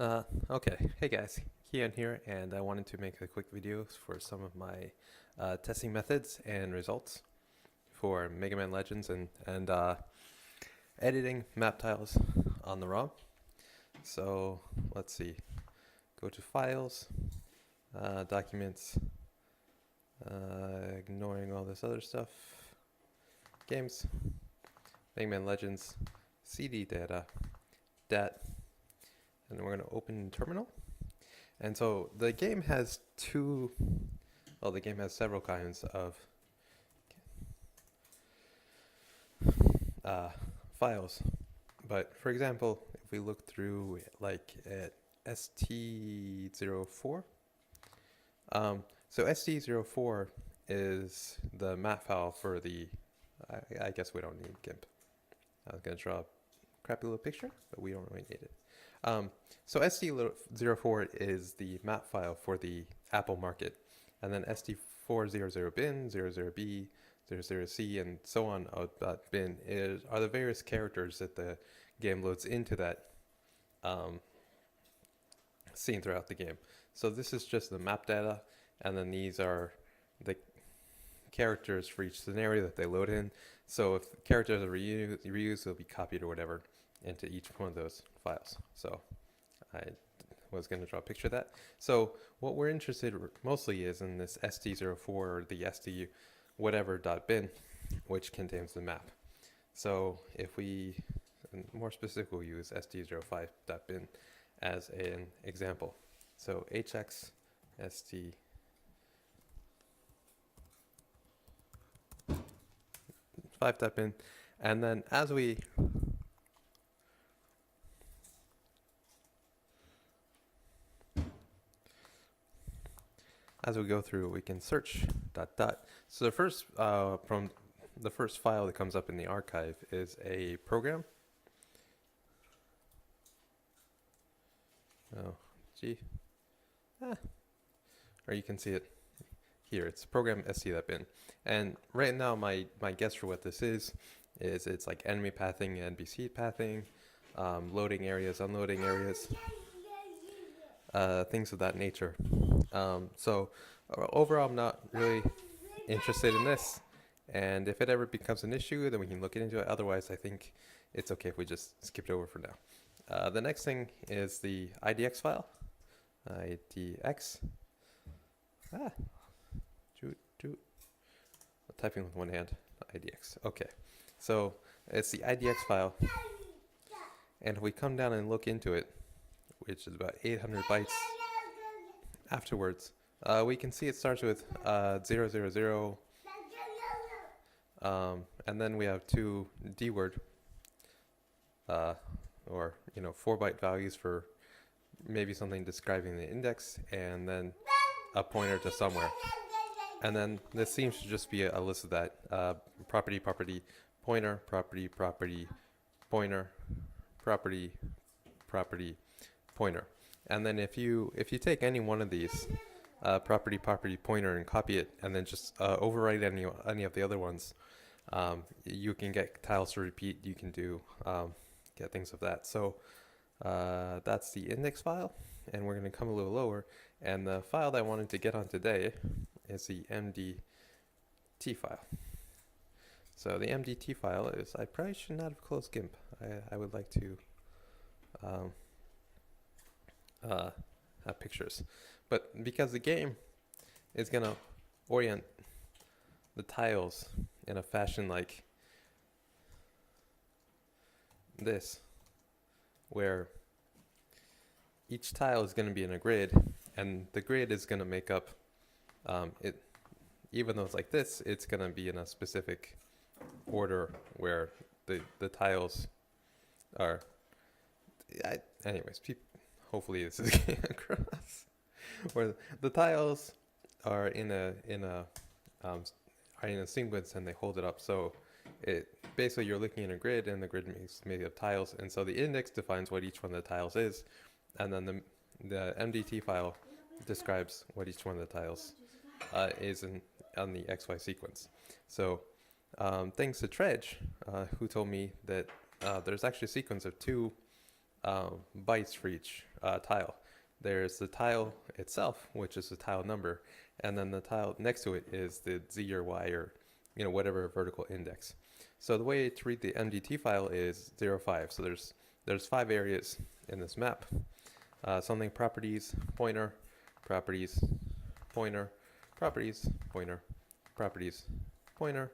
Okay, hey guys, Kian here, and I wanted to make a quick video for some of my testing methods and results for Megaman Legends and editing map tiles on the ROM. So let's see, go to Files, Documents, ignoring all this other stuff, Games, Megaman Legends, CD data, DAT, and then we're going to open Terminal. And so the game has the game has several kinds of files. But for example, if we look through like at ST04, so ST04 is the map file for the, I guess we don't need GIMP. I was going to draw a crappy little picture, but we don't really need it. So ST04 is the map file for the Apple market, and then ST400bin, 00B, 00C, and so on bin are the various characters that the game loads into that scene throughout the game. So this is just the map data, and then these are the characters for each scenario that they load in. So if characters are reused, they'll be copied or whatever into each one of those files. So I was going to draw a picture of that. So what we're interested mostly is in this ST04 or the ST whatever.bin, which contains the map. So if we, more specifically, we'll use ST05.bin as an example. So hx st 5.bin, and then as we go through, we can search ... So the first from the first file that comes up in the archive is a program. Oh, gee. Or you can see it here. It's program st.bin. And right now, my guess for what this is it's like enemy pathing, NPC pathing, loading areas, unloading areas, things of that nature. So overall, I'm not really interested in this. And if it ever becomes an issue, then we can look into it. Otherwise, I think it's okay if we just skip it over for now. The next thing is the IDX file. IDX. Typing with one hand. IDX. Okay. So it's the IDX file. And if we come down and look into it, which is about 800 bytes afterwards, we can see it starts with 000, and then we have two D-word, or 4-byte values for maybe something describing the index, and then a pointer to somewhere. And then this seems to just be a list of that: property, pointer, property, pointer, property, pointer. And then if you take any one of these, property, pointer, and copy it, and then just overwrite any of the other ones, you can get tiles to repeat. You can do get things of that. So that's the index file, and we're going to come a little lower. And the file that I wanted to get on today is the MDT file. So the MDT file is, I probably should not have closed GIMP. I would like to have pictures. But because the game is going to orient the tiles in a fashion like this, where each tile is going to be in a grid, and the grid is going to make up it. Even though it's like this, it's going to be in a specific order where the tiles are. Anyways, hopefully this is getting across. Where the tiles are in a sequence and they hold it up. So it basically, you're looking in a grid, and the grid is made of tiles, and so the index defines what each one of the tiles is, and then the MDT file describes what each one of the tiles is on the XY sequence. So thanks to Trege, who told me that there's actually a sequence of two bytes for each tile. There's the tile itself, which is the tile number, and then the tile next to it is the Z or Y or whatever vertical index. So the way to read the MDT file is 05. So there's 5 areas in this map. Something properties, pointer, properties, pointer, properties, pointer, properties, pointer,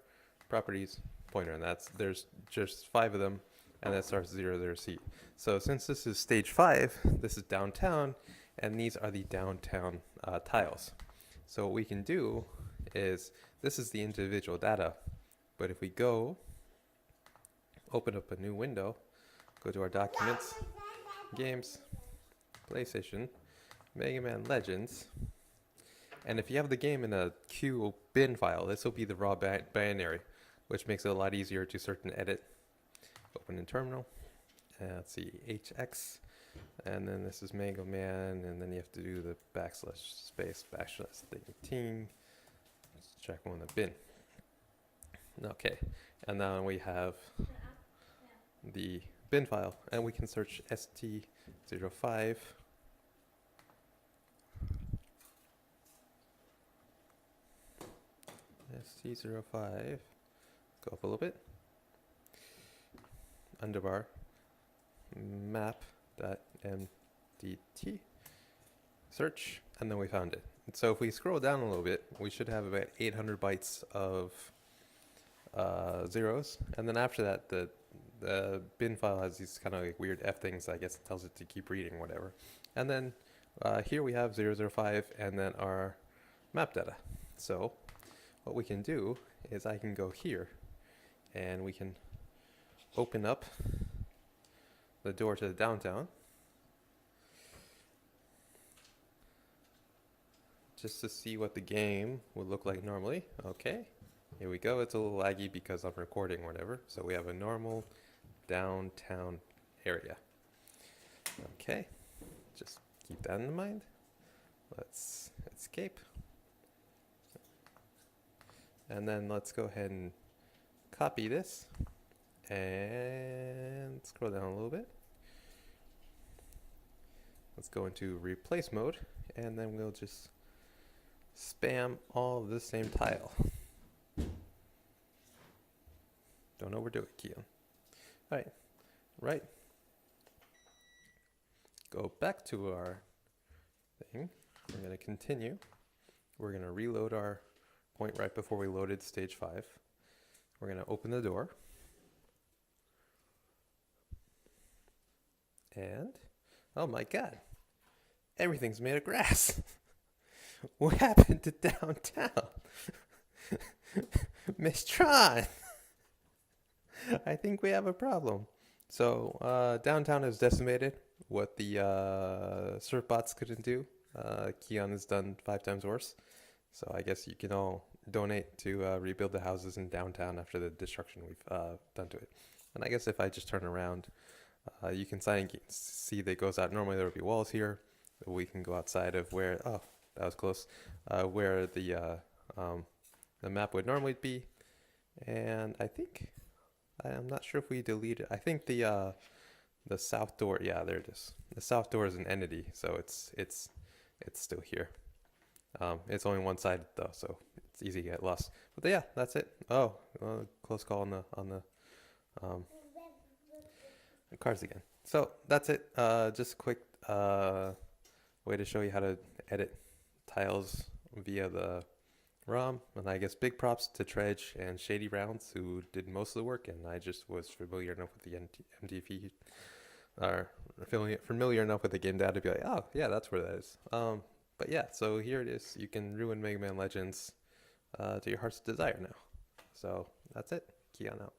properties, pointer, and there's just 5 of them, and that starts 0, 0, C. So since this is stage 5, this is downtown, and these are the downtown tiles. So what we can do is, this is the individual data, but if we go, open up a new window, go to our documents, games, PlayStation, Megaman Legends, and if you have the game in a Q bin file, this will be the raw binary, which makes it a lot easier to search and edit. Open in terminal, and let's see, HX, and then this is Megaman, and then you have to do the \space \13. Let's check on the bin. Okay, and now we have the bin file, and we can search ST05. ST05, go up a little bit, underbar, map.mdt, search, and then we found it. And so if we scroll down a little bit, we should have about 800 bytes of zeros, and then after that, the bin file has these kind of like weird F things. I guess it tells it to keep reading, whatever. And then here we have 005, and then our map data. So what we can do is I can go here, and we can open up the door to the downtown, just to see what the game would look like normally. Okay, here we go. It's a little laggy because I'm recording or whatever. So we have a normal downtown area. Okay, just keep that in mind. Let's escape. And then let's go ahead and copy this and scroll down a little bit. Let's go into replace mode, and then we'll just spam all of the same tile. Don't overdo it, Keon. Right. Go back to our thing. We're going to continue. We're going to reload our point right before we loaded stage 5. We're going to open the door. And, oh my god, everything's made of grass. What happened to downtown? Miss Tron! I think we have a problem. So, downtown is decimated. What the surf bots couldn't do, Keon has done 5 times worse. So I guess you can all donate to rebuild the houses in downtown after the destruction we've done to it. And I guess if I just turn around, you can see that it goes out. Normally there would be walls here. We can go outside of where, oh, that was close, where the map would normally be. And I think, I'm not sure if we deleted, I think the south door, yeah, there it is. The south door is an entity, so it's still here. It's only one-sided though, so it's easy to get lost. But yeah, that's it. Oh, close call on the cars again. So that's it. Just a quick way to show you how to edit tiles via the ROM. And I guess big props to Trege and Shady Rounds, who did most of the work, and I just was familiar enough with the MDF, or familiar enough with the game data to be like, oh yeah, that's where that is. But yeah, so here it is. You can ruin Mega Man Legends to your heart's desire now. So that's it. Keon out.